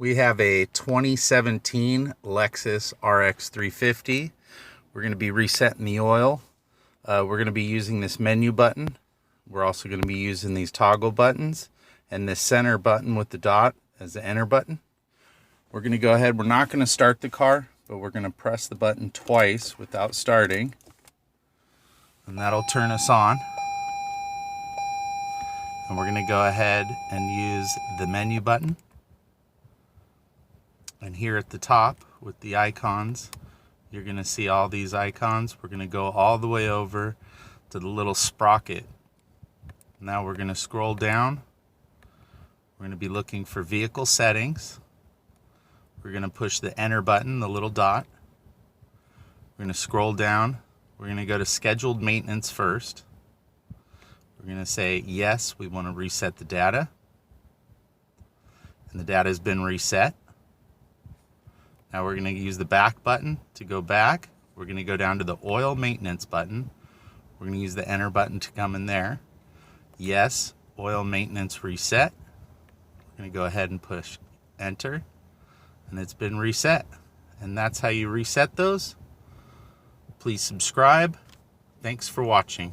We have a 2017 Lexus RX350. We're going to be resetting the oil. We're going to be using this menu button. We're also going to be using these toggle buttons and this center button with the dot as the enter button. We're going to go ahead. We're not going to start the car, but we're going to press the button twice without starting. And that'll turn us on. And we're going to go ahead and use the menu button. And here at the top with the icons, you're going to see all these icons. We're going to go all the way over to the little sprocket. Now we're going to scroll down. We're going to be looking for vehicle settings. We're going to push the enter button, the little dot. We're going to scroll down. We're going to go to scheduled maintenance first. We're going to say yes, we want to reset the data. And the data has been reset. Now we're going to use the back button to go back. We're going to go down to the oil maintenance button. We're going to use the enter button to come in there. Yes, oil maintenance reset. We're going to go ahead and push enter, and it's been reset. And that's how you reset those. Please subscribe. Thanks for watching.